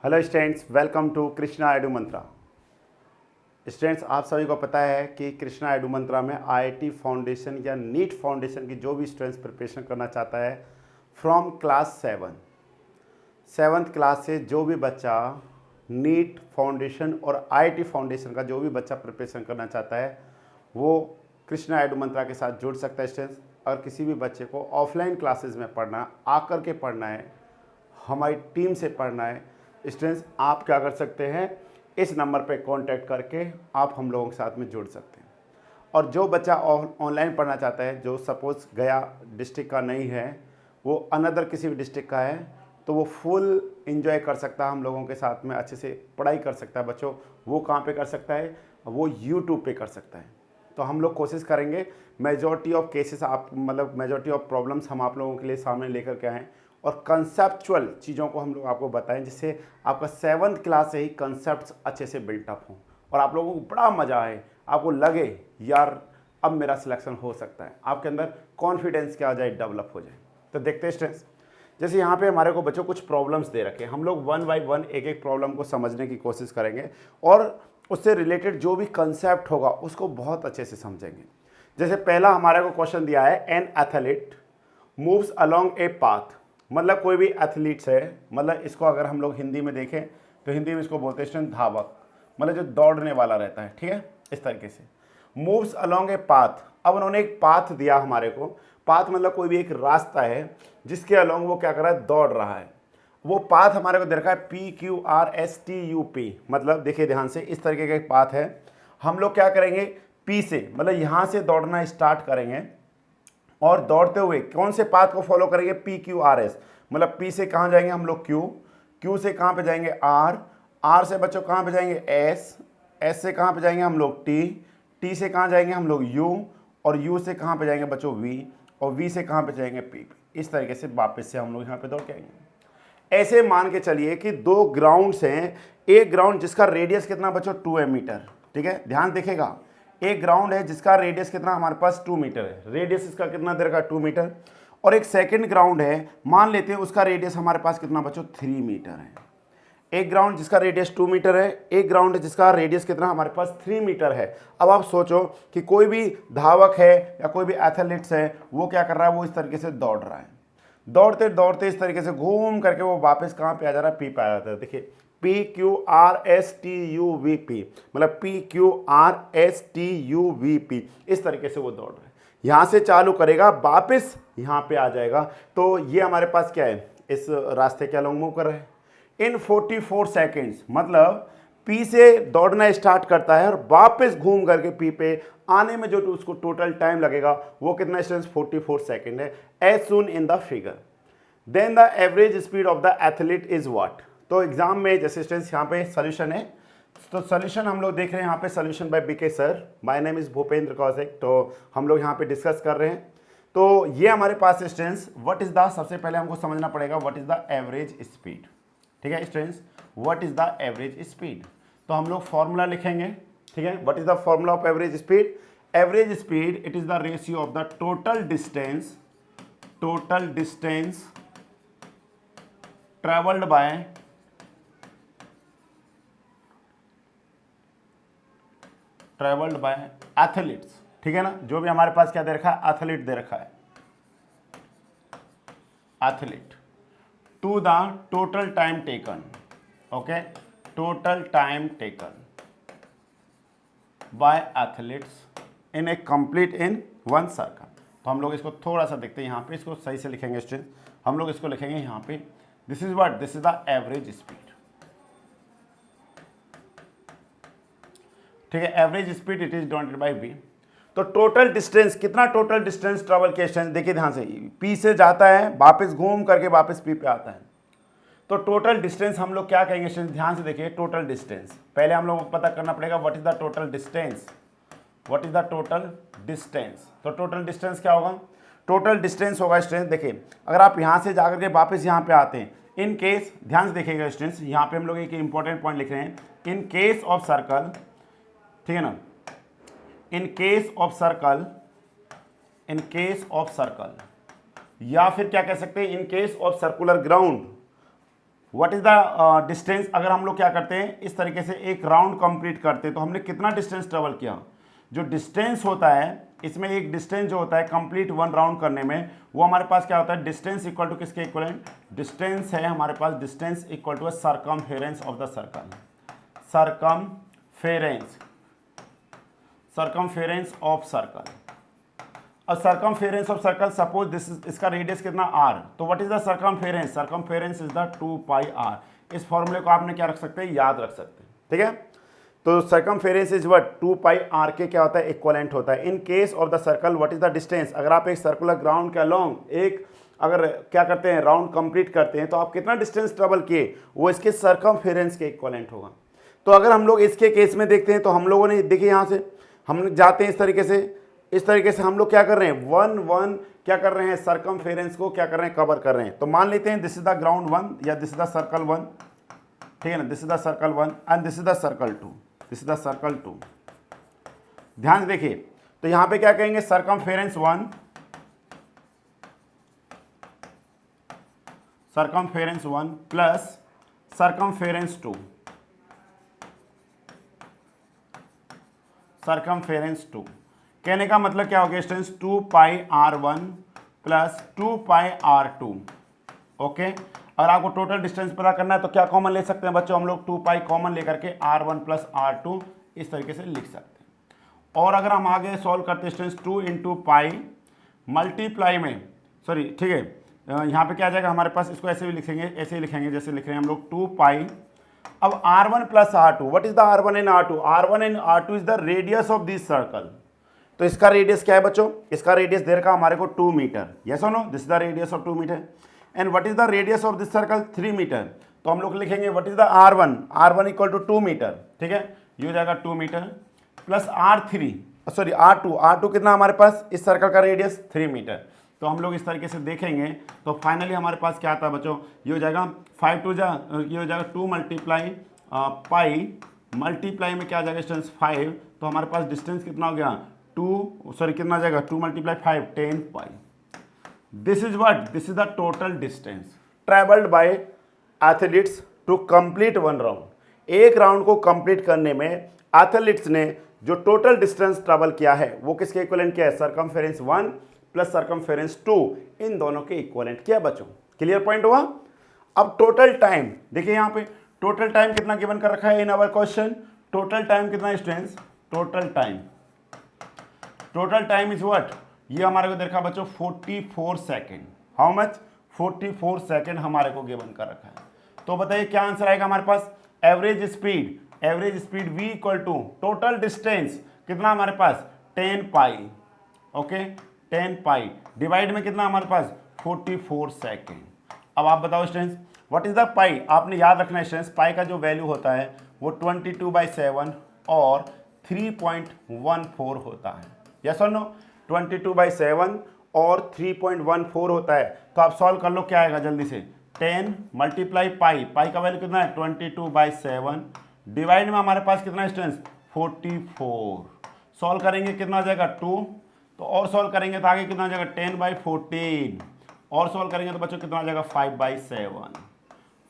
Hello students, welcome to Krishna edu Mantra. Students, आप सभी को पता है कि कृष्णा एडू मंत्रा में आईआईटी फाउंडेशन या नीट फाउंडेशन की जो भी स्टूडेंट्स प्रिपरेशन करना चाहता है फ्रॉम क्लास 7th क्लास से जो भी बच्चा नीट फाउंडेशन और आईआईटी फाउंडेशन का जो भी बच्चा प्रिपरेशन करना चाहता है वो कृष्णा एडू मंत्रा के साथ जुड़ सकता है। स्टूडेंट्स, अगर किसी भी बच्चे को ऑफलाइन क्लासेस में पढ़ना आकर के पढ़ना है, हमारी टीम से पढ़ना है, स्टूडेंट्स आप क्या कर सकते हैं, इस नंबर पे कांटेक्ट करके आप हम लोगों के साथ में जुड़ सकते हैं। और जो बच्चा ऑनलाइन पढ़ना चाहता है, जो सपोज़ गया डिस्ट्रिक्ट का नहीं है, वो अनदर किसी भी डिस्ट्रिक्ट का है, तो वो फुल एंजॉय कर सकता है, हम लोगों के साथ में अच्छे से पढ़ाई कर सकता है। बच्चों, वो कहाँ पे कर सकता है? वो यूट्यूब पे कर सकता है। तो हम लोग कोशिश करेंगे majority of cases majority of problems हम आप लोगों के लिए सामने लेकर के आएँ और कंसेप्चुअल चीज़ों को हम लोग आपको बताएं, जिससे आपका 7th क्लास से ही कंसेप्ट अच्छे से बिल्टअप हों और आप लोगों को बड़ा मज़ा आए, आपको लगे यार अब मेरा सिलेक्शन हो सकता है, आपके अंदर कॉन्फिडेंस क्या आ जाए, डेवलप हो जाए। तो देखते हैं स्टूडेंट्स, जैसे यहाँ पे हमारे को बच्चों कुछ प्रॉब्लम्स दे रखे हैं, हम लोग 1 बाय 1 एक एक प्रॉब्लम को समझने की कोशिश करेंगे और उससे रिलेटेड जो भी कंसेप्ट होगा उसको बहुत अच्छे से समझेंगे। जैसे पहला हमारे को क्वेश्चन दिया है, an athlete moves along a path. मतलब कोई भी एथलीट्स है, मतलब इसको अगर हम लोग हिंदी में देखें तो हिंदी में इसको बोलते हैं धावक, मतलब जो दौड़ने वाला रहता है, ठीक है, इस तरीके से। मूव्स अलोंग ए पाथ, अब उन्होंने एक पाथ दिया हमारे को। पाथ मतलब कोई भी एक रास्ता है जिसके अलोंग वो क्या कर रहा है, दौड़ रहा है। वो पाथ हमारे को दे रखा है PQRSTUP, मतलब देखिए ध्यान से, इस तरीके का एक पाथ है। हम लोग क्या करेंगे, पी से मतलब यहाँ से दौड़ना स्टार्ट करेंगे और दौड़ते हुए कौन से पाथ को फॉलो करेंगे, PQRS, मतलब पी से कहाँ जाएंगे हम लोग, क्यू से कहाँ पे जाएंगे, आर से बच्चों कहाँ पे जाएंगे, एस से कहाँ पे जाएंगे हम लोग, टी से कहाँ जाएंगे हम लोग, यू, और यू से कहाँ पे जाएंगे बच्चों, वी, और वी से कहाँ पे जाएंगे, पी। इस तरीके से वापस से हम लोग यहाँ पे दौड़ के आएंगे। ऐसे मान के चलिए कि 2 ग्राउंड्स हैं, एक ग्राउंड जिसका रेडियस कितना बच्चों, 2 मीटर, ठीक है, ध्यान देखेगा। एक ग्राउंड है जिसका रेडियस कितना हमारे पास 2 मीटर है, रेडियस इसका कितना दे रखा, 2 मीटर। और एक सेकंड ग्राउंड है, मान लेते हैं उसका रेडियस हमारे पास कितना बच्चों, 3 मीटर है। एक ग्राउंड जिसका रेडियस 2 मीटर है, एक ग्राउंड है जिसका रेडियस कितना हमारे पास 3 मीटर है। अब आप सोचो कि कोई भी धावक है या कोई भी एथलीट्स है, वो क्या कर रहा है, वो इस तरीके से दौड़ रहा है। दौड़ते दौड़ते इस तरीके से घूम करके वो वापस कहाँ पे आ जा रहा है, पी पे आ जाता है। देखिए PQRSTUVP, मतलब PQRSTUVP, इस तरीके से वो दौड़ रहा है। यहाँ से चालू करेगा, वापस यहाँ पे आ जाएगा। तो ये हमारे पास क्या है, इस रास्ते के अलोंग मूव कर रहे हैं इन 44 सेकेंड्स, मतलब पी से दौड़ना स्टार्ट करता है और वापस घूम करके पी पे आने में जो उसको टोटल टाइम लगेगा वो कितना स्टूडेंट्स, 44 सेकेंड है, as shown in the figure. Then the average speed of the athlete is what. तो एग्जाम में जैसे स्टूडेंट्स यहाँ पे सोल्यूशन है, तो सोल्यूशन हम लोग देख रहे हैं यहाँ पे, solution by BK sir, my name is Bhupendra Kaushik. तो हम लोग यहाँ पे डिस्कस कर रहे हैं। तो ये हमारे पास स्टूडेंट्स व्हाट इज द, सबसे पहले हमको समझना पड़ेगा what is the average speed, ठीक है students, what is the average speed. तो हम लोग फॉर्मूला लिखेंगे, ठीक है, what is the formula of average speed. Average speed it is the ratio of the total distance travelled by athletes, ठीक है ना, जो भी हमारे पास क्या दे रखा है, एथलीट दे रखा है, athlete, to the total time taken, okay, total time taken by athletes in a complete in 1 circle. तो हम लोग इसको थोड़ा सा देखते हैं, यहाँ पे इसको सही से लिखेंगे स्टूडेंट, हम लोग इसको लिखेंगे यहाँ पे, this is what, this is the average speed, ठीक है, average speed it is divided by v. तो टोटल डिस्टेंस, कितना टोटल डिस्टेंस ट्रेवल किया स्टूडेंट, देखिए ध्यान से, पी से जाता है, वापस घूम करके वापस पी पे आता है। तो टोटल डिस्टेंस हम लोग क्या कहेंगे स्टूडेंट, ध्यान से देखिए, टोटल डिस्टेंस पहले हम लोग को पता करना पड़ेगा what is the total distance, what is the total distance. तो टोटल डिस्टेंस क्या होगा, टोटल डिस्टेंस होगा स्टूडेंट, देखिए अगर आप यहाँ से जाकर के वापस यहाँ पे आते हैं, इन केस, ध्यान से देखिएगा स्टूडेंट्स, यहाँ पे हम लोग एक इंपॉर्टेंट पॉइंट लिख रहे हैं, इन केस ऑफ सर्कल, ठीक है ना, in case of circle, in case of circle, या फिर क्या कह सकते हैं, in case of circular ground, what is the distance, अगर हम लोग क्या करते हैं इस तरीके से एक राउंड कंप्लीट करते हैं तो हमने कितना डिस्टेंस ट्रेवल किया। जो डिस्टेंस होता है इसमें एक डिस्टेंस जो होता है कंप्लीट वन राउंड करने में, वो हमारे पास क्या होता है, डिस्टेंस इक्वल टू किसके इक्वलेंट, डिस्टेंस है हमारे पास, distance equal to circumference of the circle, circumference, circumference of circle. और circumference of circle, suppose this is, इसका रेडियस कितना r, तो what is the circumference, circumference is the 2 pi r। इस फॉर्मूले को आपने क्या रख सकते हैं, याद रख सकते हैं, ठीक है। तो circumference is what, 2 pi r के क्या होता है, इक्विवेलेंट होता है। In case of the circle what is the distance, अगर आप एक सर्कुलर ग्राउंड के अलोंग एक अगर क्या करते हैं राउंड कंप्लीट करते हैं तो आप कितना डिस्टेंस ट्रेवल किए, वो इसके सर्कमफेरेंस के इक्विवेलेंट होगा। तो अगर हम लोग इसके केस में देखते हैं तो हम लोगों ने देखिए यहाँ से हम जाते हैं इस तरीके से हम लोग क्या कर रहे हैं, वन वन क्या कर रहे हैं, सर्कमफेरेंस को क्या कर रहे हैं, कवर कर रहे हैं। तो मान लेते हैं दिस इज द ग्राउंड 1 या दिस इज द सर्कल 1, ठीक है ना, this is the circle 1 and this is the circle 2, this is the circle 2। ध्यान से देखिए, तो यहां पे क्या कहेंगे, circumference 1, circumference 1 plus circumference 2, circumference 2। कहने का मतलब क्या हो गया स्टूडेंट्स, 2 पाई r1 प्लस 2 पाई r2। ओके, अगर आपको टोटल डिस्टेंस पता करना है तो क्या कॉमन ले सकते हैं बच्चों, हम लोग 2 पाई कॉमन लेकर के r1 प्लस r2 इस तरीके से लिख सकते हैं। और अगर हम आगे सॉल्व करते हैं स्टूडेंट्स, 2 इंटू पाई मल्टीप्लाई में, सॉरी ठीक है, यहाँ पे क्या आ जाएगा हमारे पास, इसको ऐसे भी लिखेंगे, ऐसे ही लिखेंगे जैसे लिख रहे हैं हम लोग, 2 पाई। अब r1 plus r2, what is the r1 and r2, r1 and r2 is the radius of this circle. तो इसका रेडियस क्या है बच्चों, इसका रेडियस दे रखा हमारे को 2 मीटर, यस और no, this is the radius of 2 metre. And what is the radius of this circle, 3 metre. तो हम लोग लिखेंगे what is the r1, r1 equal to 2 metre, ठीक है, ये हो जाएगा 2 metre plus r3, sorry r2, r2 कितना हमारे पास, इस सर्कल का रेडियस 3 मीटर। तो हम लोग इस तरीके से देखेंगे तो फाइनली हमारे पास क्या आता है बच्चों, ये हो जाएगा 5 टू जा, ये हो जाएगा 2 मल्टीप्लाई पाई मल्टीप्लाई में क्या आ जाएगा स्टूडेंट्स 5, तो हमारे पास डिस्टेंस कितना हो गया, 2 सॉरी कितना आ जाएगा, 2 multiply 5 10 pi. This is what, this is the total distance travelled by athletes to complete one round. एक राउंड को कंप्लीट करने में एथलीट्स ने जो टोटल डिस्टेंस ट्रेवल किया है वो किसके इक्विवेलेंट किया है, सर्कमफेरेंस 1 प्लस सर्कमफेरेंस 2, इन दोनों के इक्विवेलेंट किया बच्चों। क्लियर पॉइंट हुआ। अब टोटल टाइम देखिए, यहाँ पे टोटल टाइम कितना गिवन कर रखा है in our question, total time कितना students, total time is what, ये हमारे को देखा बच्चों 44 सेकेंड। हाउ मच, 44 सेकेंड हमारे को गिवन कर रखा है। तो बताइए क्या आंसर आएगा हमारे पास, average speed v equal to total distance कितना हमारे पास 10 पाई, ओके 10 पाई डिवाइड में कितना हमारे पास 44 सेकेंड। अब आप बताओ स्टूडेंट्स व्हाट इज द पाई, आपने याद रखना है स्टूडेंट्स, पाई का जो वैल्यू होता है वो 22/7 और 3.14 होता है, यस और नो, 22/7 और 3.14 होता है। तो आप सॉल्व कर लो, क्या आएगा जल्दी से, 10 मल्टीप्लाई पाई का वैल्यू कितना है 22/7 डिवाइड में हमारे पास कितना है स्टूडेंट्स 44, सॉल्व करेंगे कितना आ जाएगा 2, तो और सॉल्व करेंगे तो आगे कितना आ जाएगा 10/14, और सॉल्व करेंगे तो बच्चों कितना आ जाएगा 5/7,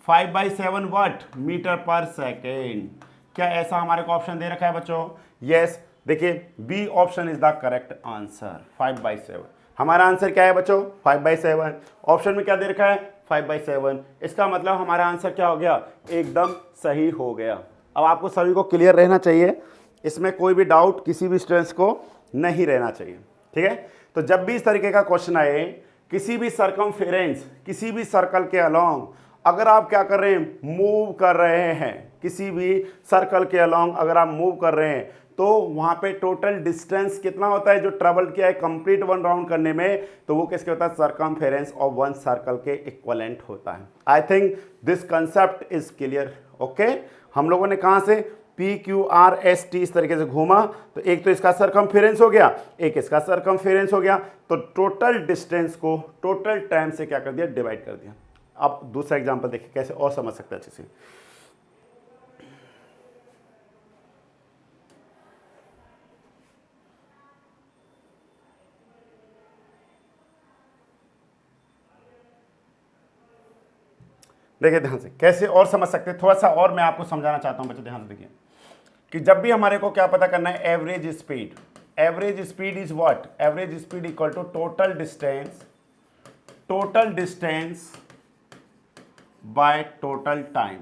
5/7 व्हाट, मीटर पर सेकेंड। क्या ऐसा हमारे को ऑप्शन दे रखा है बच्चों, यस। देखिए B option is the correct answer, 5/7। हमारा आंसर क्या है बच्चों 5/7, ऑप्शन में क्या दे रखा है 5/7, इसका मतलब हमारा आंसर क्या हो गया, एकदम सही हो गया। अब आपको सभी को क्लियर रहना चाहिए, इसमें कोई भी डाउट किसी भी स्टूडेंट्स को नहीं रहना चाहिए, ठीक है। तो जब भी इस तरीके का क्वेश्चन आए, किसी भी सर्कमफेरेंस, किसी भी सर्कल के अलोंग अगर आप क्या कर रहे हैं, मूव कर रहे हैं, किसी भी सर्कल के अलोंग अगर आप मूव कर रहे हैं तो वहां पे टोटल डिस्टेंस कितना होता है जो ट्रेवल किया है कंप्लीट वन राउंड करने में, तो वो किसके होता है, सर्कमफेरेंस ऑफ वन सर्कल के इक्विवेलेंट होता है। I think this concept is clear, okay. हम लोगों ने कहां से PQRST इस तरीके से घूमा, तो एक तो इसका सर्कमफेरेंस हो गया, एक इसका सर्कमफेरेंस हो गया, तो टोटल डिस्टेंस को टोटल टाइम से क्या कर दिया, डिवाइड कर दिया। अब दूसरा एग्जांपल देखिए कैसे और समझ सकते हैं अच्छे से। देखिए ध्यान से कैसे और समझ सकते हैं, थोड़ा सा और मैं आपको समझाना चाहता हूं बच्चों, ध्यान से देखिए कि जब भी हमारे को क्या पता करना है, average speed, average speed is what, average speed equal to total distance by total time,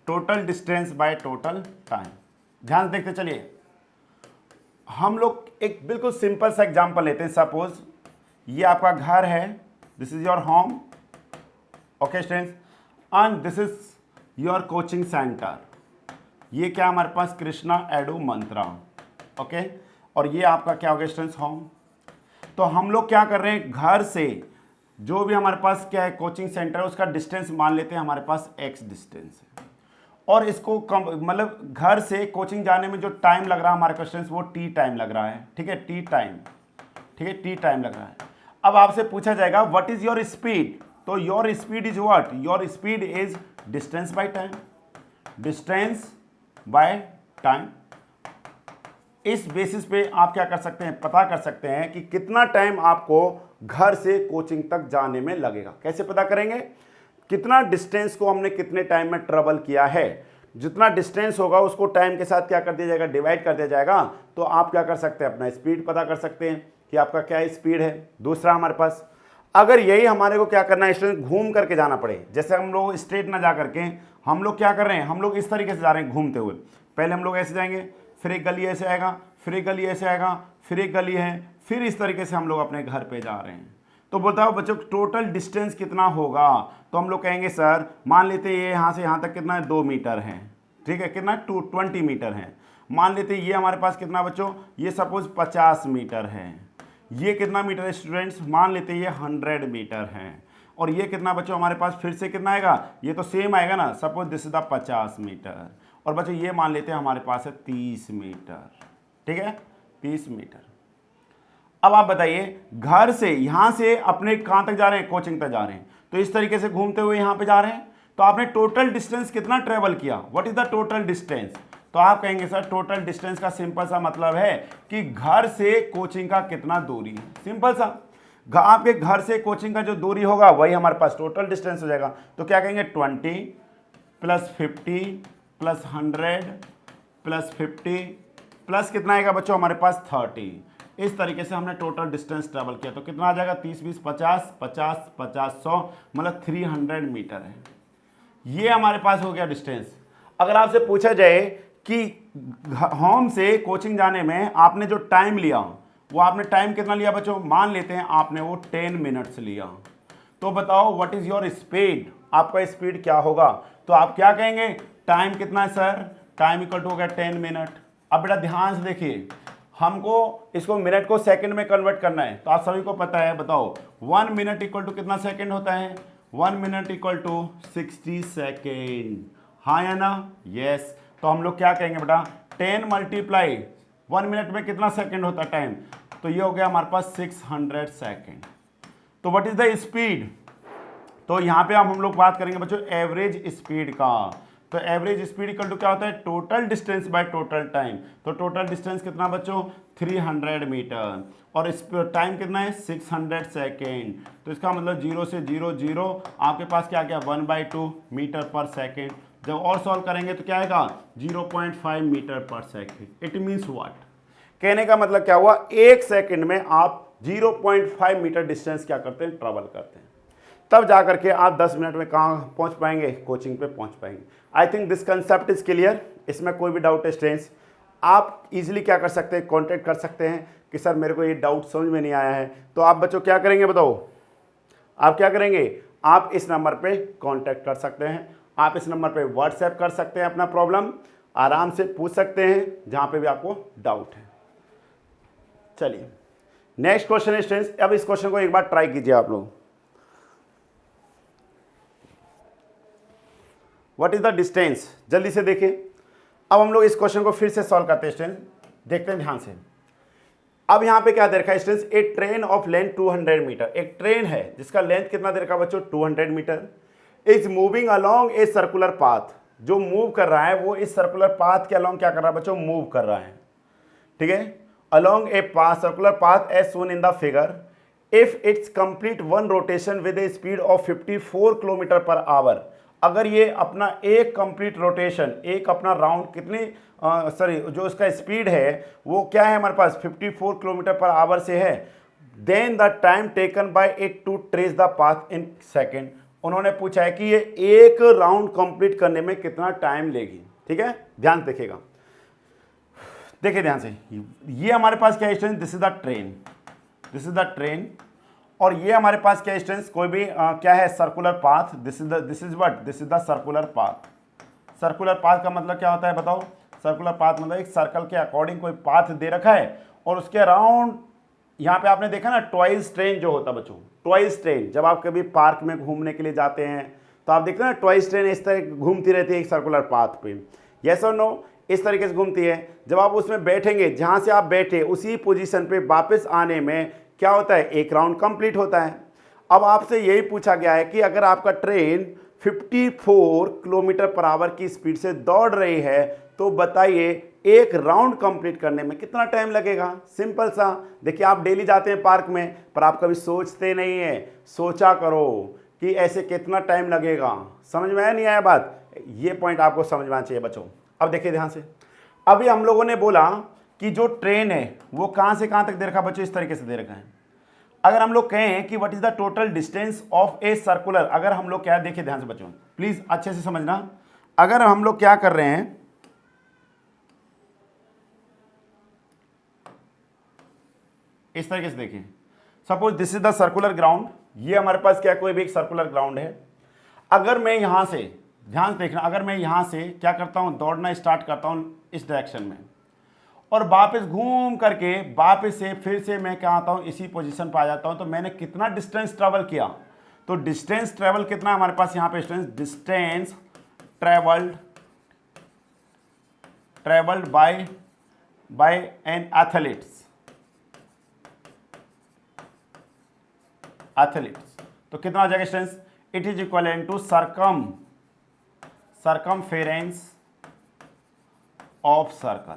total distance by total time. ध्यान से देखते चलिए, हम लोग एक बिल्कुल सिंपल सा एग्जांपल लेते हैं। सपोज ये आपका घर है, this is your home, okay students, and this is your coaching centre. ये क्या हमारे पास, कृष्णा एडू मंत्रा, ओके, और ये आपका क्या होगा स्टूडेंट्स, होम। तो हम लोग क्या कर रहे हैं, घर से जो भी हमारे पास क्या है कोचिंग सेंटर है, उसका डिस्टेंस मान लेते हैं हमारे पास x डिस्टेंस है, और इसको कम मतलब घर से कोचिंग जाने में जो टाइम लग रहा है हमारे क्वेश्चन वो t टाइम लग रहा है, ठीक है, t टाइम, ठीक है, t टाइम लग रहा है। अब आपसे पूछा जाएगा व्हाट इज योर स्पीड, तो your speed is what, your speed is distance by time, distance by time. इस बेसिस पे आप क्या कर सकते हैं, पता कर सकते हैं कि कितना टाइम आपको घर से कोचिंग तक जाने में लगेगा। कैसे पता करेंगे, कितना डिस्टेंस को हमने कितने टाइम में ट्रेवल किया है, जितना डिस्टेंस होगा उसको टाइम के साथ क्या कर दिया जाएगा, डिवाइड कर दिया जाएगा। तो आप क्या कर सकते हैं, अपना स्पीड पता कर सकते हैं कि आपका क्या स्पीड है। दूसरा हमारे पास, अगर यही हमारे को क्या करना है स्टूडेंट, घूम करके जाना पड़े, जैसे हम लोग स्ट्रेट ना जा करके हम लोग क्या कर रहे हैं, हम लोग इस तरीके से जा रहे हैं घूमते हुए, पहले हम लोग ऐसे जाएंगे, फिर एक गली ऐसे आएगा, फिर एक गली ऐसे आएगा, फिर एक गली है, फिर इस तरीके से हम लोग अपने घर पे जा रहे हैं। तो बताओ बच्चों टोटल डिस्टेंस कितना होगा, तो हम लोग कहेंगे सर मान लेते हैं ये यहाँ से यहाँ तक कितना है, 2 मीटर है, ठीक है, कितना 20 मीटर है। मान लेते हैं ये हमारे पास कितना बच्चों, ये सपोज 50 मीटर है। ये कितना मीटर है स्टूडेंट्स, मान लेते हैं ये 100 मीटर है। और ये कितना बच्चों हमारे पास फिर से कितना आएगा, ये तो सेम आएगा ना, suppose this is the 50 metre. और बच्चों ये मान लेते हैं हमारे पास है 30 मीटर, ठीक है, 30 मीटर। अब आप बताइए घर से यहां से अपने कहां तक जा रहे हैं, कोचिंग तक जा रहे हैं, तो इस तरीके से घूमते हुए यहां पे जा रहे हैं, तो आपने टोटल डिस्टेंस कितना ट्रेवल किया, what is the total distance. तो आप कहेंगे सर टोटल डिस्टेंस का सिंपल सा मतलब है कि घर से कोचिंग का कितना दूरी है, सिंपल सा, आपके घर से कोचिंग का जो दूरी होगा वही हमारे पास टोटल डिस्टेंस हो जाएगा। तो क्या कहेंगे 20 प्लस 50 प्लस 100 प्लस 50 प्लस कितना आएगा बच्चों हमारे पास 30। इस तरीके से हमने टोटल डिस्टेंस ट्रेवल किया, तो कितना आ जाएगा 30 20 50 50 50 100 मतलब 300 मीटर है। ये हमारे पास हो गया डिस्टेंस। अगर आपसे पूछा जाए कि होम से कोचिंग जाने में आपने जो टाइम लिया वो आपने टाइम कितना लिया बच्चों, मान लेते हैं आपने वो 10 मिनट्स लिया, तो बताओ व्हाट इज योर स्पीड, आपका स्पीड क्या होगा। तो आप क्या कहेंगे, टाइम कितना है सर, टाइम इक्वल टू हो गया 10 मिनट। अब बेटा ध्यान से देखिए, हमको इसको मिनट को सेकंड में कन्वर्ट करना है, तो आप सभी को पता है, बताओ 1 मिनट इक्वल टू कितना सेकंड होता है, 1 मिनट इक्वल टू 60 सेकेंड, हाँ या ना, यस। तो हम लोग क्या कहेंगे बेटा 10 मल्टीप्लाई 1 मिनट में कितना सेकंड होता है टाइम, तो ये हो गया हमारे पास 600 सेकेंड। तो व्हाट इज द स्पीड, तो यहाँ पे हम लोग बात करेंगे बच्चों एवरेज स्पीड का। तो एवरेज स्पीड इक्वल टू क्या होता है, total distance by total time. तो टोटल डिस्टेंस कितना बच्चों 300 मीटर और इस टाइम कितना है 600 सेकेंड। तो इसका मतलब 0 से 0 0 आपके पास क्या गया 1/2 मीटर पर सेकेंड। जब और सॉल्व करेंगे तो क्या आएगा 0.5 metre per second. It means what, कहने का मतलब क्या हुआ, 1 सेकेंड में आप 0.5 मीटर डिस्टेंस क्या करते हैं, ट्रेवल करते हैं। तब जाकर के आप 10 मिनट में कहाँ पहुँच पाएंगे, कोचिंग पे पहुँच पाएंगे। I think this concept is clear, इसमें कोई भी डाउट है स्टूडेंट्स, आप इजीली क्या कर सकते हैं, कांटेक्ट कर सकते हैं कि सर मेरे को ये डाउट समझ में नहीं आया है। तो आप बच्चों क्या करेंगे बताओ, आप क्या करेंगे, आप इस नंबर पे कांटेक्ट कर सकते हैं, आप इस नंबर पे व्हाट्सएप कर सकते हैं, अपना प्रॉब्लम आराम से पूछ सकते हैं जहाँ पे भी आपको डाउट है। चलिए नेक्स्ट क्वेश्चन है स्टूडेंट्स, अब इस क्वेश्चन को एक बार ट्राई कीजिए आप लोग। व्हाट इज द डिस्टेंस, जल्दी से देखिए। अब हम लोग इस क्वेश्चन को फिर से सॉल्व करते हैं स्टूडेंट, देखते हैं ध्यान से। अब यहाँ पे क्या दे रखा है students, a train of length 200 metre, एक ट्रेन है जिसका लेंथ कितना दे रखा है बच्चों 200 metre, is moving along a circular path, जो मूव कर रहा है वो इस सर्कुलर पाथ के अलोंग क्या कर रहा है बच्चों, मूव कर रहा है, ठीक है, along a path circular path as shown in the figure. If it's complete one rotation with a speed of 54 kilometre per hour, अगर ये अपना एक कंप्लीट रोटेशन, एक अपना राउंड कितनी जो उसका स्पीड है वो क्या है हमारे पास 54 किलोमीटर पर आवर से है, then the time taken by it to trace the path in second. उन्होंने पूछा है कि ये एक राउंड कंप्लीट करने में कितना टाइम लेगी। ठीक है, ध्यान से देखिएगा, देखिए ध्यान से, ये हमारे पास क्या student, this is the train, this is the train, और ये हमारे पास क्या स्टूडेंट्स कोई भी क्या है circular path, this is what, this is the circular path. Circular path का मतलब क्या होता है बताओ, सर्कुलर पाथ मतलब एक सर्कल के अकॉर्डिंग कोई पाथ दे रखा है और उसके अराउंड, यहाँ पे आपने देखा ना टॉयज ट्रेन जो होता है बच्चों, टॉयज ट्रेन, जब आप कभी पार्क में घूमने के लिए जाते हैं तो आप देखते हैं ना टॉयज ट्रेन इस तरह घूमती रहती है एक सर्कुलर पाथ पे, यस और नो, इस तरीके से घूमती है। जब आप उसमें बैठेंगे, जहाँ से आप बैठे उसी पोजीशन पे वापस आने में क्या होता है, एक राउंड कंप्लीट होता है। अब आपसे यही पूछा गया है कि अगर आपका ट्रेन 54 किलोमीटर पर आवर की स्पीड से दौड़ रही है तो बताइए एक राउंड कंप्लीट करने में कितना टाइम लगेगा। सिंपल सा, देखिए आप डेली जाते हैं पार्क में पर आप कभी सोचते नहीं है, सोचा करो कि ऐसे कितना टाइम लगेगा। समझ में आया नहीं आया बात, ये पॉइंट आपको समझ में आना चाहिए बच्चों। अब देखिए ध्यान से, अभी हम लोगों ने बोला कि जो ट्रेन है वो कहाँ से कहाँ तक दे रखा बच्चों, इस तरीके से दे रखा है। अगर हम लोग कहें कि what is the total distance of a circular, अगर हम लोग क्या, देखिए ध्यान से बच्चों प्लीज अच्छे से समझना, अगर हम लोग क्या कर रहे हैं, इस तरीके से देखिए, suppose this is the circular ground, ये हमारे पास क्या कोई भी एक सर्कुलर ग्राउंड है। अगर मैं यहां से, ध्यान से देखना, अगर मैं यहां से क्या करता हूं, दौड़ना स्टार्ट करता हूं इस डायरेक्शन में और वापस घूम करके वापस से फिर से मैं क्या आता हूं, इसी पोजीशन पर आ जाता हूं, तो मैंने कितना डिस्टेंस ट्रेवल किया, तो डिस्टेंस ट्रेवल कितना हमारे पास यहां पे students, distance travelled by an athletes, तो कितना हो जाएगा students, it is equal to circumference of circle,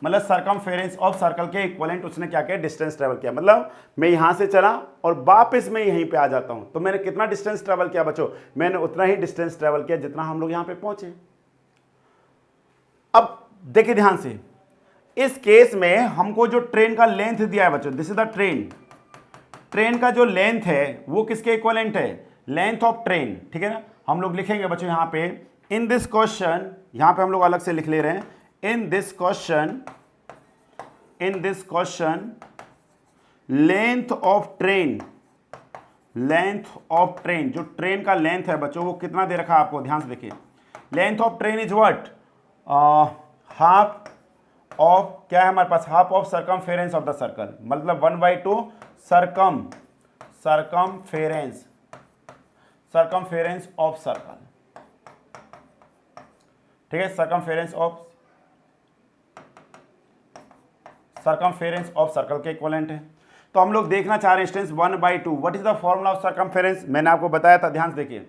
मतलब सर्कमफेरेंस ऑफ सर्कल के इक्वलेंट उसने क्या किया, डिस्टेंस ट्रेवल किया। मतलब मैं यहां से चला और वापस मैं यहीं पे आ जाता हूं, तो मैंने कितना डिस्टेंस ट्रेवल किया बच्चों, मैंने उतना ही डिस्टेंस ट्रेवल किया जितना हम लोग यहां पे पहुंचे। अब देखिए ध्यान से, इस केस में हमको जो ट्रेन का लेंथ दिया है बच्चों, दिस इज द ट्रेन का जो लेंथ है वो किसके इक्वलेंट है, लेंथ ऑफ ट्रेन। ठीक है ना, हम लोग लिखेंगे बच्चों यहां पे इन दिस क्वेश्चन, यहां पे हम लोग अलग से लिख ले रहे हैं, in this question length of train, जो ट्रेन का लेंथ है बच्चों वो कितना दे रखा है आपको, ध्यान से देखिए, length of train is what, half of, क्या है हमारे पास, half of circumference of the circle, मतलब 1/2 सर्कमफेरेंस ऑफ सर्कल। ठीक है, सर्कमफेरेंस ऑफ सर्कल के इक्वलेंट है। तो हम लोग देखना चाह रहे हैं students 1/2, what is the formula of circumference, मैंने आपको बताया था, ध्यान से देखिए।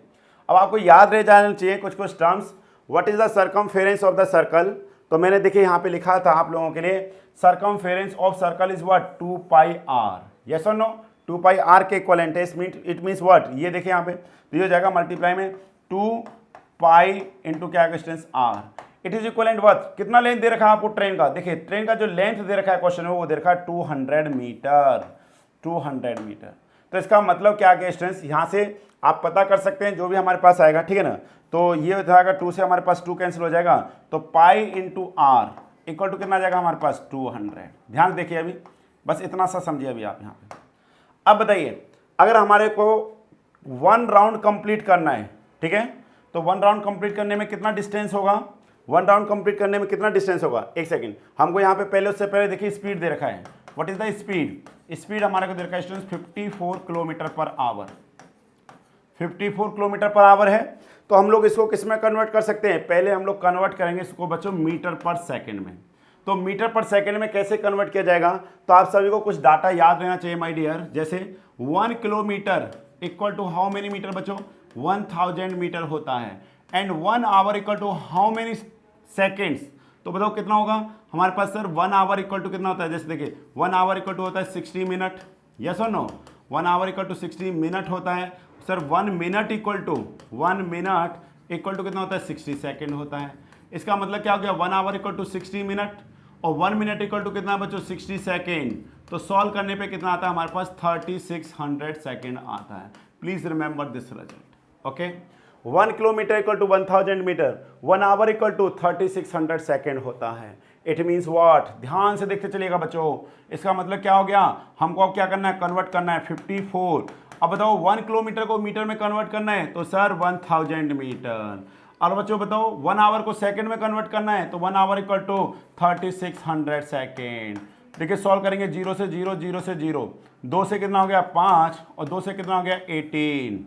अब आपको याद रह जाना चाहिए कुछ terms, what is the circumference of the circle, तो मैंने देखिए यहाँ पे लिखा था आप लोगों के लिए, circumference of circle is what, 2πr, yes और नो, 2πr के इक्वलेंट है, इट मीन्स व्हाट, ये देखिए यहाँ पे, तो ये हो जाएगा मल्टीप्लाई में 2π इंटू क्या distance r, it is equivalent what, कितना लेंथ दे रखा है आपको ट्रेन का, देखिए ट्रेन का जो लेंथ दे रखा है क्वेश्चन में वो दे रखा है 200 मीटर। तो इसका मतलब क्या है स्टूडेंट्स, यहाँ से आप पता कर सकते हैं जो भी हमारे पास आएगा, ठीक है ना, तो ये हो जाएगा 2 से हमारे पास 2 कैंसिल हो जाएगा, तो pi into r equal to कितना आ जाएगा हमारे पास 200। ध्यान से देखिए, अभी बस इतना सा समझिए अभी आप यहाँ पे। अब बताइए अगर हमारे को 1 राउंड कंप्लीट करना है, ठीक है, तो 1 राउंड कंप्लीट करने में कितना डिस्टेंस होगा, 1 राउंड कंप्लीट करने में कितना डिस्टेंस होगा, एक सेकंड, हमको यहाँ पे पहले उससे पहले देखिए स्पीड दे रखा है, व्हाट इज द स्पीड हमारे को दे रखा है students 54 kilometre per our, 54 kilometre per our है। तो हम लोग इसको किस में कन्वर्ट कर सकते हैं, पहले हम लोग कन्वर्ट करेंगे इसको बच्चों मीटर पर सेकंड में। तो मीटर पर सेकंड में कैसे कन्वर्ट किया जाएगा, तो आप सभी को कुछ डाटा याद रहना चाहिए माय डियर, जैसे 1 kilometre equal to how many metre बच्चों, 1000 मीटर होता है, and 1 hour equal to how many seconds, तो बताओ कितना होगा हमारे पास सर, 1 आवर इक्वल टू कितना होता है, जैसे देखिए 1 आवर इक्वल टू होता है 60 मिनट, यस और no? 1 hour equal to 60 minute होता है सर। 1 मिनट इक्वल टू कितना होता है? 60 सेकेंड होता है। इसका मतलब क्या हो गया? 1 आवर इक्वल टू 60 मिनट और 1 मिनट इक्वल टू कितना बच्चों? 60 सेकेंड। तो सॉल्व करने पे कितना आता है हमारे पास? 3600 सेकेंड आता है। Please remember this result. Okay, 1 kilometre equal to 1000 metre, 1 hour equal to 3600 second होता है। It means what? ध्यान से देखते चलिएगा बच्चों। इसका मतलब क्या हो गया? हमको अब क्या करना है? कन्वर्ट करना है 54। अब बताओ 1 किलोमीटर को मीटर में कन्वर्ट करना है तो सर 1000 मीटर। और बच्चों बताओ 1 आवर को सेकंड में कन्वर्ट करना है तो 1 आवर इक्वल टू 3600 सेकेंड। देखिए सॉल्व करेंगे 0 से 0, 0 से 0, 2 से कितना हो गया? 5 और 2 से कितना हो गया? 18।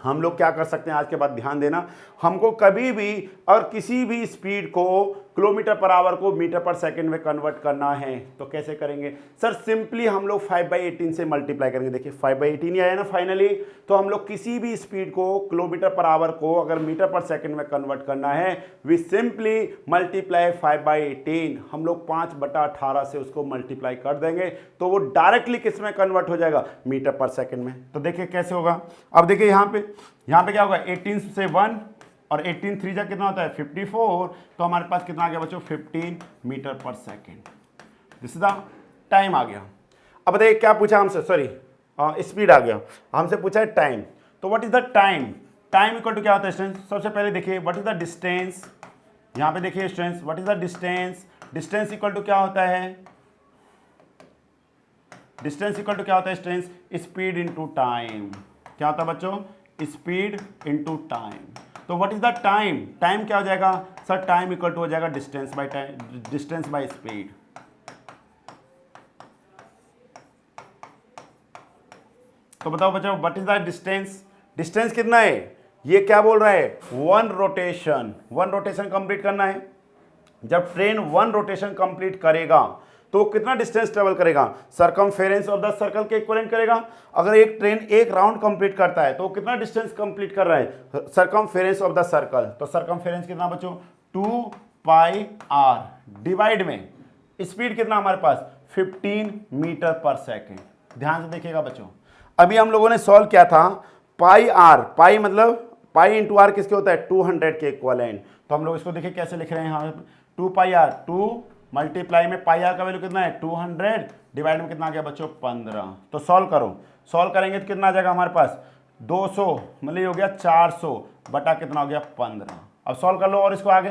हम लोग क्या कर सकते हैं आज के बाद? ध्यान देना, हमको कभी भी और किसी भी स्पीड को किलोमीटर पर आवर को मीटर पर सेकंड में कन्वर्ट करना है तो कैसे करेंगे सर? सिंपली हम लोग 5/18 से मल्टीप्लाई करेंगे। देखिए 5/18 ही आया ना फाइनली। तो हम लोग किसी भी स्पीड को किलोमीटर पर आवर को अगर मीटर पर सेकंड में कन्वर्ट करना है, वी सिंपली मल्टीप्लाई 5/18। हम लोग 5/18 से उसको मल्टीप्लाई कर देंगे तो वो डायरेक्टली किस में कन्वर्ट हो जाएगा? मीटर पर सेकंड में। तो देखिए कैसे होगा। अब देखिए यहाँ पे क्या होगा? 18 से 1 और 18 3 जा कितना होता है? 54। तो हमारे पास कितना आ गया बच्चों? 15 metre per second. This is the time आ गया। अब बताइए क्या पूछा हमसे? सॉरी, स्पीड आ गया। हमसे पूछा है टाइम। तो what is the time? Time equal to क्या होता है स्टूडेंट्स? सबसे पहले देखिए व्हाट इज द डिस्टेंस। यहाँ पे देखिए students what is the distance? Distance equal to क्या होता है? डिस्टेंस इक्वल टू क्या होता है स्टूडेंट्स? Speed into time. क्या होता है बच्चों? Speed into time. तो what is the time? Time क्या हो जाएगा सर? टाइम इक्वल टू हो जाएगा distance by time, distance by speed. तो बताओ बच्चों what is the distance? Distance कितना है? ये क्या बोल रहा है? 1 रोटेशन। 1 रोटेशन कंप्लीट करना है। जब ट्रेन 1 रोटेशन कंप्लीट करेगा तो कितना डिस्टेंस ट्रेवल करेगा? सरकमफेरेंस ऑफ द सर्कल के इक्विवेलेंट करेगा। अगर एक ट्रेन एक राउंड कंप्लीट करता है तो कितना डिस्टेंस कंप्लीट कर रहा है? Circumference of the circle. तो सरकमफेरेंस कितना बच्चों? 2πr डिवाइड में स्पीड कितना हमारे पास? 15 मीटर पर सेकेंड। ध्यान से देखिएगा बच्चों, अभी हम लोगों ने सॉल्व किया था पाई आर। पाई मतलब पाई इंटू आर किसके होता है? 200 के इक्विवेलेंट। तो हम लोग इसको देखिए कैसे लिख रहे हैं यहाँ 2πr, 2 मल्टीप्लाई में पाई आर का वैल्यू कितना है? 200 डिवाइड में कितना आ गया बच्चों? 15। तो सॉल्व करो। सॉल्व करेंगे तो कितना आ जाएगा हमारे पास? 200 मतलब ये हो गया 400 बटा कितना हो गया? 15। अब सॉल्व कर लो और इसको आगे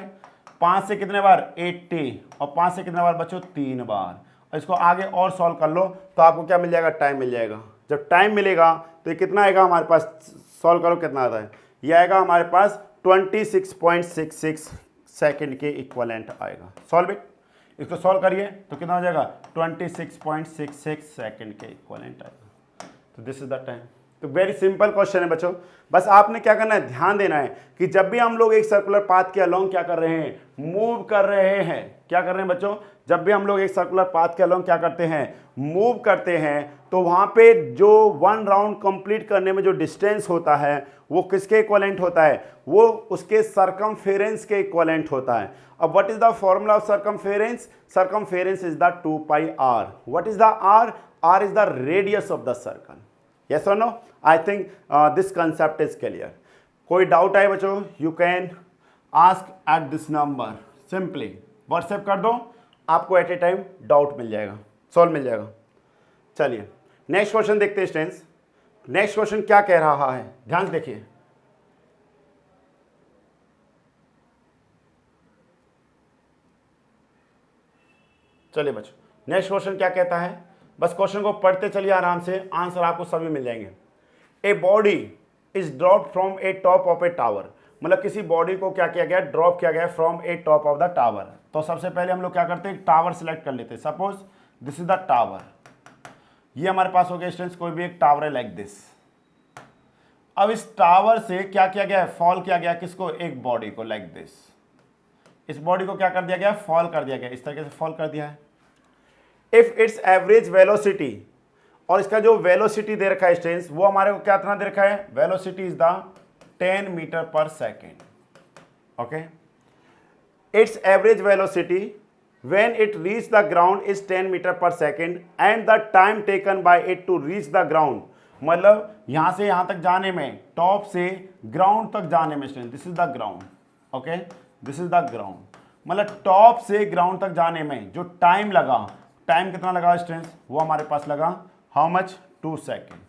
5 से कितने बार? 80 और 5 से कितने बार बच्चों? 3 बार। और इसको आगे और सॉल्व कर लो तो आपको क्या मिल जाएगा? टाइम मिल जाएगा। जब टाइम मिलेगा तो ये कितना आएगा हमारे पास? सॉल्व करो कितना आता है? ये आएगा हमारे पास 26.66 सेकेंड के इक्विवेलेंट आएगा। Solve it. इसको सॉल्व करिए तो कितना हो जाएगा? 26.66 सेकेंड के इक्विवेलेंट आएगा। तो दिस इज द टाइम। तो वेरी सिंपल क्वेश्चन है बच्चों। बस आपने क्या करना है? ध्यान देना है कि जब भी हम लोग एक सर्कुलर पाथ के अलोंग क्या कर रहे हैं? मूव कर रहे हैं। क्या कर रहे हैं बच्चों? जब भी हम लोग एक सर्कुलर पाथ के अलोंग क्या करते हैं? मूव करते हैं तो वहां पे जो 1 राउंड कंप्लीट करने में जो डिस्टेंस होता है वो किसके इक्विवेलेंट होता है? वो उसके सरकमफेरेंस के इक्विवेलेंट होता है। अब what is the formula of circumference? Circumference is the 2πr। What is the r? r is the radius of the circle. Yes or no? I think this concept is clear. कोई doubt है बच्चों? You can ask at this number. Simply WhatsApp कर दो, आपको eight ए time doubt मिल जाएगा, solve मिल जाएगा। चलिए next question देखते हैं स्टूडेंट्स। नेक्स्ट क्वेश्चन क्या कह रहा है? ध्यान से देखिए। चलिए बच्चों नेक्स्ट क्वेश्चन क्या कहता है? बस क्वेश्चन को पढ़ते चलिए आराम से, आंसर आपको सभी मिल जाएंगे। A body is drop from A top of A tower. मतलब किसी बॉडी को क्या किया गया? ड्रॉप किया गया from A top of the tower. तो सबसे पहले हम लोग क्या करते हैं? टावर सिलेक्ट कर लेते हैं। Suppose this is the tower. ये हमारे पास हो गया स्टूडेंट्स, कोई भी एक टावर है लाइक दिस। अब इस टावर से क्या किया गया है? फॉल किया गया किसको? एक बॉडी को लाइक दिस। इस बॉडी को क्या कर दिया गया? फॉल कर दिया गया। इस तरीके से फॉल कर दिया है। इफ इट्स एवरेज वेलोसिटी, और इसका जो वेलोसिटी दे रखा है स्टूडेंट्स वो हमारे को क्या इतना दे रखा है? Velocity is the 10 metre per second. Okay, it's average velocity when it reach the ground is 10 metre per second and the time taken by it to reach the ground, मतलब यहां से यहां तक जाने में, टॉप से ग्राउंड तक जाने में, this is the ground, okay, this is the ground, मतलब टॉप से ग्राउंड तक जाने में जो टाइम लगा, टाइम कितना लगा स्टूडेंट्स, वो हमारे पास लगा हाउ मच, 2 सेकेंड,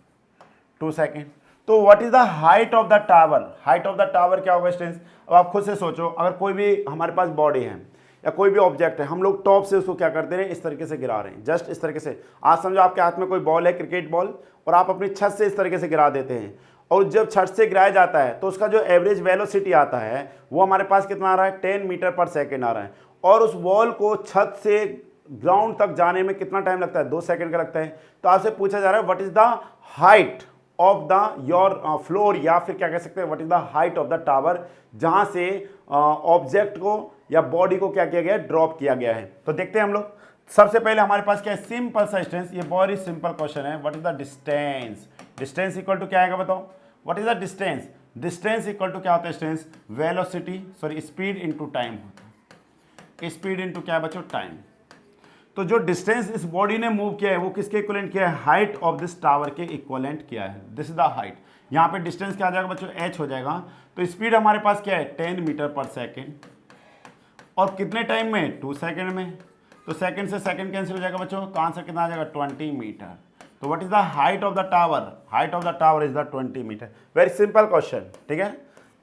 2 सेकेंड। तो what is the height of the tower, height of the tower क्या होगा स्टूडेंट्स, अब आप खुद से सोचो, अगर कोई भी हमारे पास बॉडी है या कोई भी ऑब्जेक्ट है, हम लोग टॉप से उसको क्या करते हैं, इस तरीके से गिरा रहे हैं, जस्ट इस तरीके से। आज समझो आपके हाथ में कोई बॉल है, क्रिकेट बॉल, और आप अपनी छत से इस तरीके से गिरा देते हैं, और जब छत से गिराया जाता है तो उसका जो एवरेज वेलोसिटी आता है वो हमारे पास कितना आ रहा है, 10 मीटर पर सेकेंड आ रहा है, और उस बॉल को छत से ग्राउंड तक जाने में कितना टाइम लगता है, 2 सेकेंड का लगता है। तो आपसे पूछा जा रहा है what is the height of the your floor, या फिर क्या कह सकते हैं what is the height of the tower, जहां से ऑब्जेक्ट को या बॉडी को क्या किया गया है, ड्रॉप किया गया है। तो देखते हैं हम लोग, सबसे पहले हमारे पास क्या है, सिंपल सा डिस्टेंस, ये बहुत ही सिंपल क्वेश्चन है, what is the distance, distance equal to क्या आएगा बताओ, what is the distance, distance equal to क्या होता है distance, velocity, sorry speed into time होता है, स्पीड इनटू क्या है बच्चों, टाइम। तो जो डिस्टेंस इस बॉडी ने मूव किया है वो किसके इक्विवेलेंट किया है, हाइट ऑफ दिस टावर के इक्विवेलेंट किया है, दिस इज द हाइट। यहाँ पे डिस्टेंस क्या आ जाएगा बच्चों, h हो जाएगा। तो स्पीड हमारे पास क्या है, 10 मीटर पर सेकेंड, और कितने टाइम में, 2 सेकेंड में। तो सेकेंड से सेकेंड कैंसिल हो जाएगा बच्चों, तो आंसर कितना आ जाएगा, 20 मीटर। तो what is the height of the tower, height of the tower is the 20 metre. Very simple question, ठीक है,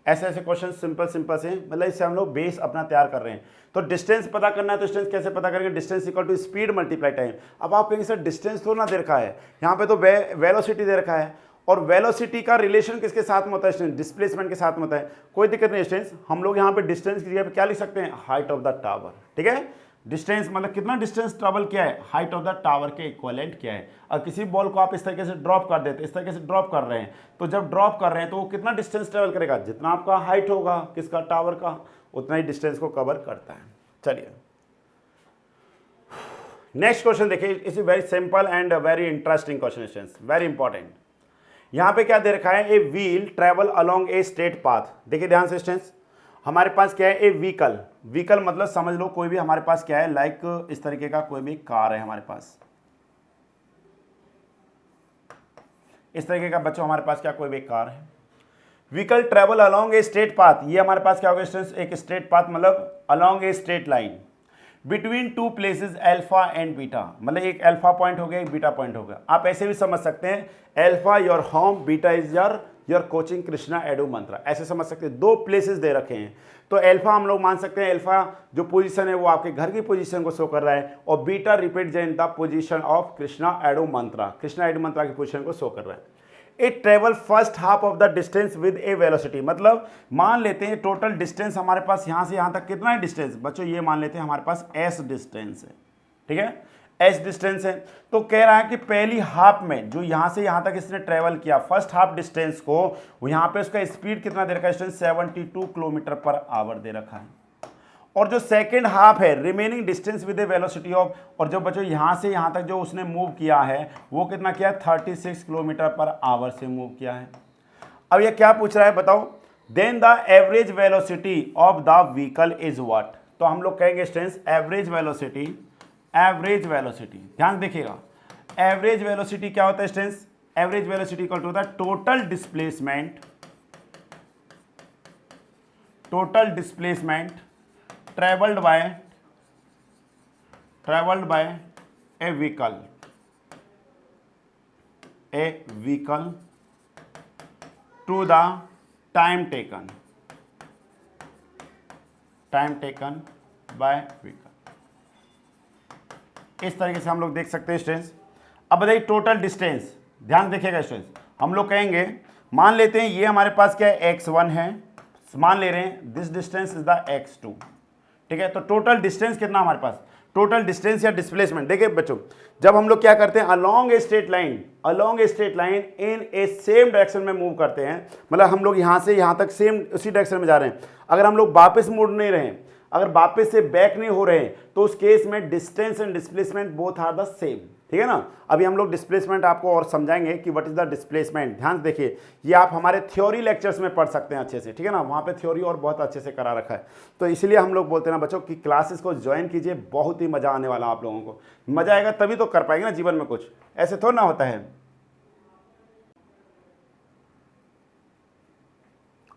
ऐसे ऐसे क्वेश्चन सिंपल सिंपल से, मतलब इससे हम लोग बेस अपना तैयार कर रहे हैं। तो डिस्टेंस पता करना है, तो डिस्टेंस कैसे पता करेंगे, distance equal to speed multiply time. अब आप कहेंगे सर डिस्टेंस तो ना दे रखा है, यहाँ पे तो वेलोसिटी दे रखा है, और वेलोसिटी का रिलेशन किसके साथ में होता है, डिस्प्लेसमेंट के साथ में होता है। कोई दिक्कत नहीं डिस्टेंस, हम लोग यहाँ पे डिस्टेंस की जगह पे क्या लिख सकते हैं, हाइट ऑफ द टावर, ठीक है। डिस्टेंस मतलब कितना डिस्टेंस ट्रेवल किया है, हाइट ऑफ द टावर के इक्विवेलेंट किया है। और किसी बॉल को आप इस तरीके से ड्रॉप कर देते, इस तरीके से ड्रॉप कर रहे हैं, तो जब ड्रॉप कर रहे हैं तो वो कितना डिस्टेंस ट्रेवल करेगा, जितना आपका हाइट होगा किसका, टावर का, उतना ही डिस्टेंस को कवर करता है। चलिए नेक्स्ट क्वेश्चन देखिए, it's very simple and very interesting question, very important. यहाँ पे क्या दे रखा है, a wheel travel along a straight path. देखिए ध्यान से स्टूडेंट्स, हमारे पास क्या है, ए व्हीकल, व्हीकल मतलब समझ लो कोई भी हमारे पास क्या है, लाइक इस तरीके का कोई भी कार है हमारे पास, इस तरीके का बच्चों हमारे पास क्या कोई भी कार है। Vehicle travel along a straight path, ये हमारे पास क्या होगा स्टूडेंट्स, एक स्ट्रेट पाथ मतलब along a straight line between 2 places alpha and beta, मतलब एक अल्फा पॉइंट हो गया, एक बीटा पॉइंट हो गया। आप ऐसे भी समझ सकते हैं, alpha your home, beta is your coaching Krishna edu Mantra, ऐसे समझ सकते हैं। 2 प्लेसेस दे रखे हैं, तो अल्फा हम लोग मान सकते हैं, अल्फा जो पोजीशन है वो आपके घर की पोजीशन को शो कर रहा है, और beta represent the position of Krishna edu Mantra, Krishna edu Mantra की पोजीशन को शो कर रहा है। It travel first half of the distance with a velocity, मतलब मान लेते हैं टोटल डिस्टेंस हमारे पास यहाँ से यहाँ तक कितना है डिस्टेंस बच्चों, ये मान लेते हैं हमारे पास एस डिस्टेंस है, ठीक है, एस डिस्टेंस है। तो कह रहा है कि पहली हाफ में जो यहाँ से यहाँ तक इसने ट्रेवल किया, फर्स्ट हाफ डिस्टेंस को, यहाँ पे उसका स्पीड कितना दे रखा है, 72 किलोमीटर पर आवर दे रखा है। और जो सेकेंड हाफ है, remaining distance with a velocity of, और जो बच्चों यहाँ से यहाँ तक जो उसने मूव किया है वो कितना किया, 36 किलोमीटर पर आवर से मूव किया है। अब ये क्या पूछ रहा है बताओ, then the average velocity of the vehicle is what. तो हम लोग कहेंगे students average velocity, average velocity ध्यान देखिएगा, एवरेज वेलोसिटी क्या होता है students, average velocity equal to होता है total displacement, total displacement traveled by a vehicle to the time taken by vehicle। इस तरीके से हम लोग देख सकते हैं स्टूडेंट्स। अब बताइए टोटल डिस्टेंस, ध्यान देखिएगा स्टूडेंट्स, हम लोग कहेंगे मान लेते हैं ये हमारे पास क्या है, x1 है, मान ले रहे हैं this distance is the x2, ठीक है। तो टोटल डिस्टेंस कितना हमारे पास, टोटल डिस्टेंस या डिस्प्लेसमेंट, देखिए बच्चों जब हम लोग क्या करते हैं, along a straight line, along a straight line in A same direction में मूव करते हैं, मतलब हम लोग यहाँ से यहाँ तक सेम उसी डायरेक्शन में जा रहे हैं। अगर हम लोग वापस मुड़ नहीं रहे हैं, अगर वापस से बैक नहीं हो रहे हैं, तो उस केस में distance and displacement both are the same, ठीक है ना। अभी हम लोग डिस्प्लेसमेंट आपको और समझाएंगे कि व्हाट इज द डिस्प्लेसमेंट। ध्यान से देखिए, ये आप हमारे थ्योरी लेक्चर्स में पढ़ सकते हैं अच्छे से, ठीक है ना, वहाँ पे थ्योरी और बहुत अच्छे से करा रखा है। तो इसलिए हम लोग बोलते हैं ना बच्चों कि क्लासेस को ज्वाइन कीजिए, बहुत ही मज़ा आने वाला आप लोगों को। मज़ा आएगा तभी तो कर पाएंगे ना जीवन में कुछ, ऐसे थोड़ा ना होता है।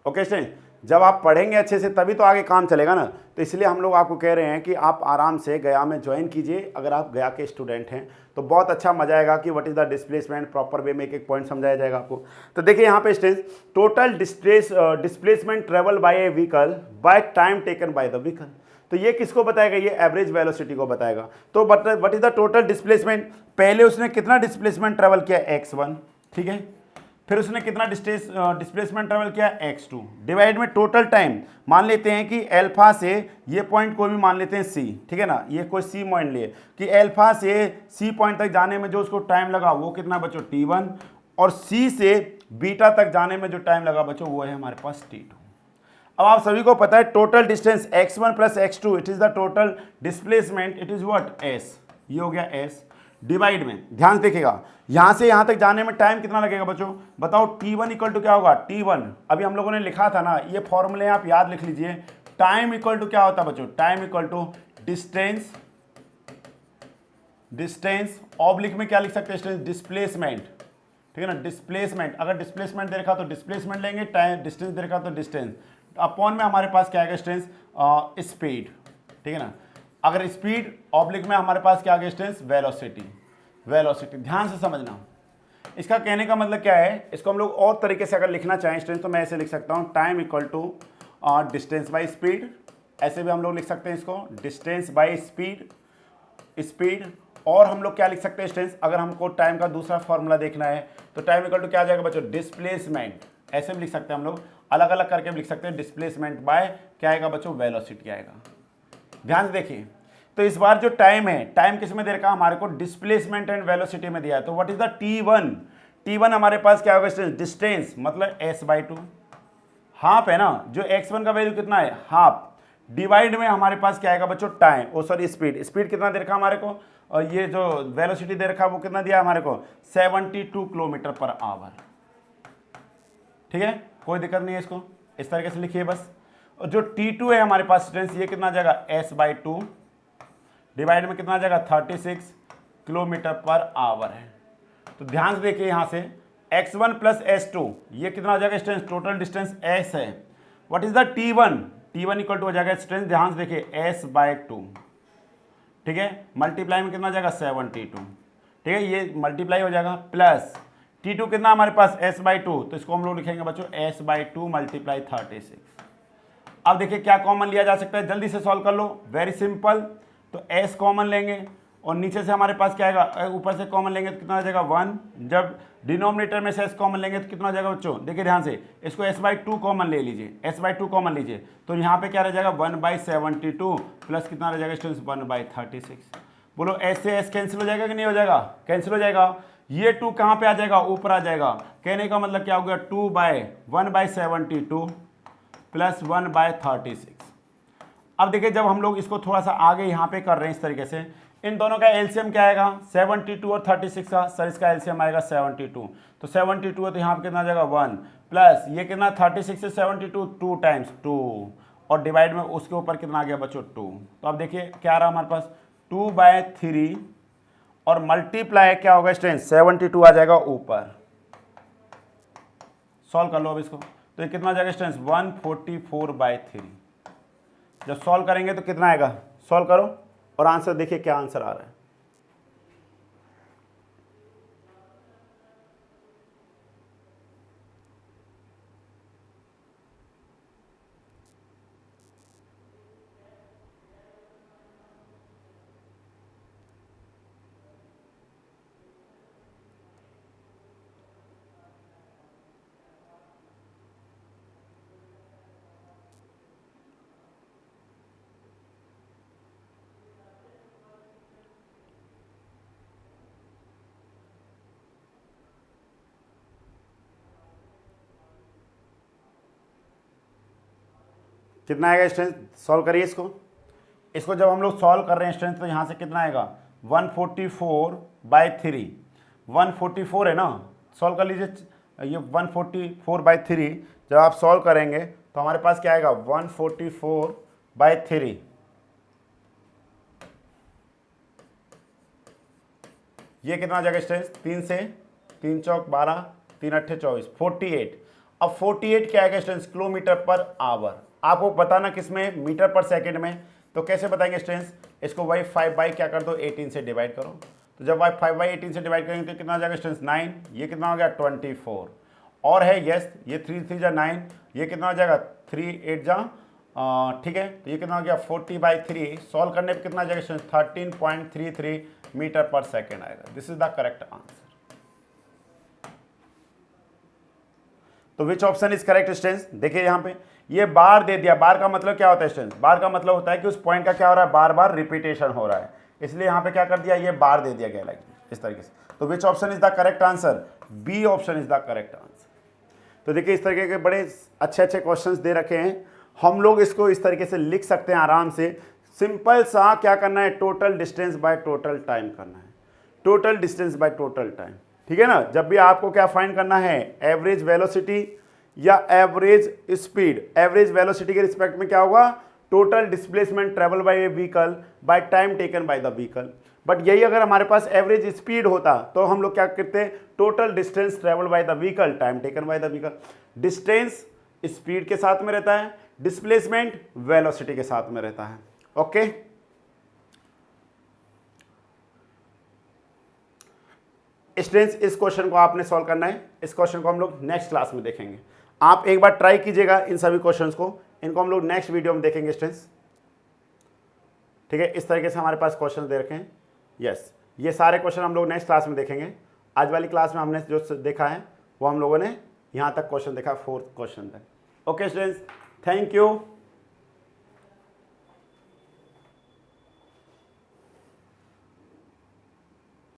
ओके स्टूडेंट, जब आप पढ़ेंगे अच्छे से तभी तो आगे काम चलेगा ना। तो इसलिए हम लोग आपको कह रहे हैं कि आप आराम से गया में ज्वाइन कीजिए। अगर आप गया के स्टूडेंट हैं तो बहुत अच्छा मजा आएगा कि what is the displacement, proper way में एक एक पॉइंट समझाया जाएगा आपको। तो देखिए यहाँ पे student, total displacement travel by A vehicle by time taken by the vehicle. तो ये किसको बताएगा, ये एवरेज वेलोसिटी को बताएगा। तो what is the total displacement, पहले उसने कितना डिस्प्लेसमेंट ट्रेवल किया x1, ठीक है, फिर उसने कितना डिस्प्लेसमेंट ट्रेवल किया x2, डिवाइड में टोटल टाइम। मान लेते हैं कि अल्फा से ये पॉइंट को भी मान लेते हैं c, ठीक है ना, ये कोई c पॉइंट लिए कि अल्फा से c पॉइंट तक जाने में जो उसको टाइम लगा वो कितना बच्चों t1, और c से बीटा तक जाने में जो टाइम लगा बच्चों वो है हमारे पास t2। अब आप सभी को पता है total distance x1 plus x2 it is the total displacement, it is what s, ये हो गया s, डिवाइड में ध्यान से देखिएगा यहां से यहां तक जाने में टाइम कितना लगेगा बच्चों, बताओ t1 इक्वल टू क्या होगा, t1 अभी हम लोगों ने लिखा था ना, ये फॉर्मूले आप याद लिख लीजिए। टाइम इक्वल टू क्या होता है बच्चों, time equal to distance oblique में क्या लिख सकते हैं, डिस्प्लेसमेंट, ठीक है ना, डिस्प्लेसमेंट। अगर डिस्प्लेसमेंट दे रखा तो डिस्प्लेसमेंट लेंगे, टाइम डिस्टेंस दे रखा तो डिस्टेंस, अपॉन में हमारे पास क्या आएगा डिस्टेंस, स्पीड, ठीक है ना। अगर स्पीड ऑब्लिक में हमारे पास क्या आ गया डिस्टेंस, वेलोसिटी। ध्यान से समझना, इसका कहने का मतलब क्या है, इसको हम लोग और तरीके से अगर लिखना चाहें स्टूडेंट तो मैं ऐसे लिख सकता हूँ, time equal to distance by speed, ऐसे भी हम लोग लिख सकते हैं इसको, डिस्टेंस बाय स्पीड। और हम लोग क्या लिख सकते हैं स्टूडेंट्स, अगर हमको टाइम का दूसरा फॉर्मूला देखना है तो टाइम इक्वल टू क्या आ जाएगा बच्चों, डिस्प्लेसमेंट, ऐसे भी लिख सकते हैं हम लोग, अलग अलग करके भी लिख सकते हैं, डिस्प्लेसमेंट बाय क्या आएगा बच्चों, वेलोसिटी आएगा। ध्यान से देखिए, तो इस बार जो टाइम है, टाइम किस में दे रखा हमारे को, डिस्प्लेसमेंट एंड वेलोसिटी में दिया है। तो व्हाट इज द t1 हमारे पास क्या होगा, डिस्टेंस मतलब s/2, हाफ है ना, जो x1 का वैल्यू कितना है, हाफ, डिवाइड में हमारे पास क्या आएगा बच्चों, टाइम, ओ सॉरी स्पीड कितना दे रखा हमारे को, और ये जो वेलोसिटी दे रखा वो कितना दिया हमारे को, 72 किलोमीटर पर आवर, ठीक है, कोई दिक्कत नहीं है, इसको इस तरीके से लिखिए बस। और जो t2 है हमारे पास डिस्टेंस, ये कितना आ जाएगा, s/2 डिवाइड में कितना आ जाएगा, 36 किलोमीटर पर आवर है। तो ध्यान से देखिए यहाँ से x1 प्लस s2 ये कितना हो जाएगा डिस्टेंस, टोटल डिस्टेंस s है। What is the t1 equal to हो जाएगा डिस्टेंस, ध्यान से देखिए s/2, ठीक है, मल्टीप्लाई में कितना हो जाएगा 72, ठीक है, ये मल्टीप्लाई हो जाएगा, प्लस t2 कितना हमारे पास s/2, तो इसको हम लोग लिखेंगे बच्चों s/2 मल्टीप्लाई 36। अब देखिए क्या कॉमन लिया जा सकता है, जल्दी से सॉल्व कर लो, वेरी सिंपल। तो s कॉमन लेंगे और नीचे से हमारे पास क्या आएगा, ऊपर से कॉमन लेंगे तो कितना आ जाएगा 1, जब डिनोमिनेटर में से s कॉमन लेंगे तो कितना आ जाएगा बच्चों, देखिए ध्यान से, इसको s/2 कॉमन ले लीजिए, s/2 कॉमन लीजिए, तो यहाँ पे क्या रह जाएगा 1/72 प्लस कितना रह जाएगा स्टूडेंट्स 1/36। बोलो s से s कैंसिल हो जाएगा कि नहीं हो जाएगा, कैंसिल हो जाएगा। ये 2 कहाँ पे आ जाएगा, ऊपर आ जाएगा, कहने का मतलब क्या हो गया, 2/1/72 प्लस 1/36। अब देखिए जब हम लोग इसको थोड़ा सा आगे यहाँ पे कर रहे हैं इस तरीके से, इन दोनों का एलसीएम क्या आएगा, 72 और 36 का, सर इसका एलसीएम आएगा 72, तो 72 है तो यहाँ पे कितना आ जाएगा 1, प्लस ये कितना 36 से 72 2 टाइम्स 2, और डिवाइड में उसके ऊपर कितना आ गया बच्चों 2। तो अब देखिए क्या आ रहा हमारे पास 2/3 और मल्टीप्लाई क्या होगा स्टूडेंट 72 आ जाएगा ऊपर, सॉल्व कर लो अब इसको, तो ये कितना आ जाएगा स्टूडेंट्स 144/3। जब सॉल्व करेंगे तो कितना आएगा, सॉल्व करो और आंसर देखिए क्या आंसर आ रहा है। कितना आएगा स्ट्रेंथ, सॉल्व करिए इसको जब हम लोग सॉल्व कर रहे हैं स्ट्रेंथ तो यहाँ से कितना आएगा 144 बाई 3, 144 है ना, सॉल्व कर लीजिए। ये 144 बाई 3 जब आप सॉल्व करेंगे तो हमारे पास क्या आएगा, 144 बाई 3, ये कितना आ जाएगा स्टूडेंट्स, 3 से 3 चौक 12, 3 अट्ठे 24, 48। अब 48 क्या आएगा स्टूडेंट्स, किलोमीटर पर आवर। आपको बताना किसमें, मीटर पर सेकंड में। तो कैसे बताएंगे स्टूडेंट्स, इसको वही 5 बाई क्या कर दो, 18 से डिवाइड करो। तो जब 5 बाई 18 से डिवाइड करेंगे तो कितना आ जाएगा स्टूडेंट्स, 9, ये कितना हो गया 24। और है यस, ये 3 3 जा 9, ये कितना हो जाएगा 3 8 जा, ठीक है, तो ये कितना हो गया 40 बाई 3। सॉल्व करने पर कितना आ जाएगा स्टूडेंट्स, 13.33 मीटर पर सेकेंड आएगा। This is the correct answer. तो which option is correct students, देखिए यहाँ पे ये बार दे दिया। बार का मतलब क्या होता है स्टूडेंट्स, बार का मतलब होता है कि उस पॉइंट का क्या हो रहा है, बार बार रिपीटेशन हो रहा है, इसलिए यहाँ पे क्या कर दिया, ये बार दे दिया गया लाइक इस तरीके से। तो which option is the correct answer, B option is the correct answer. तो देखिए इस तरीके के बड़े अच्छे अच्छे क्वेश्चंस दे रखे हैं, हम लोग इसको इस तरीके से लिख सकते हैं आराम से। सिंपल सा क्या करना है, total distance by total time करना है, total distance by total time, ठीक है ना। जब भी आपको क्या फाइंड करना है, एवरेज वेलोसिटी या एवरेज स्पीड, एवरेज वेलोसिटी के रिस्पेक्ट में क्या होगा, total displacement travel by A vehicle by time taken by the vehicle. But यही अगर हमारे पास एवरेज स्पीड होता तो हम लोग क्या करते हैं, total distance travel by the vehicle time taken by the vehicle. Distance speed के साथ में रहता है, डिस्प्लेसमेंट वेलोसिटी के साथ में रहता है। ओके स्टूडेंट्स, इस क्वेश्चन को आपने सॉल्व करना है। इस क्वेश्चन को हम लोग नेक्स्ट क्लास में देखेंगे। आप एक बार ट्राई कीजिएगा इन सभी क्वेश्चंस को, इनको हम लोग नेक्स्ट वीडियो में देखेंगे स्टूडेंट्स, ठीक है। इस तरीके से हमारे पास क्वेश्चन दे रखे हैं। यस, ये सारे क्वेश्चन हम लोग नेक्स्ट क्लास में देखेंगे। आज वाली क्लास में हमने जो देखा है वो हम लोगों ने यहाँ तक क्वेश्चन देखा, 4th क्वेश्चन तक। Okay students, thank you.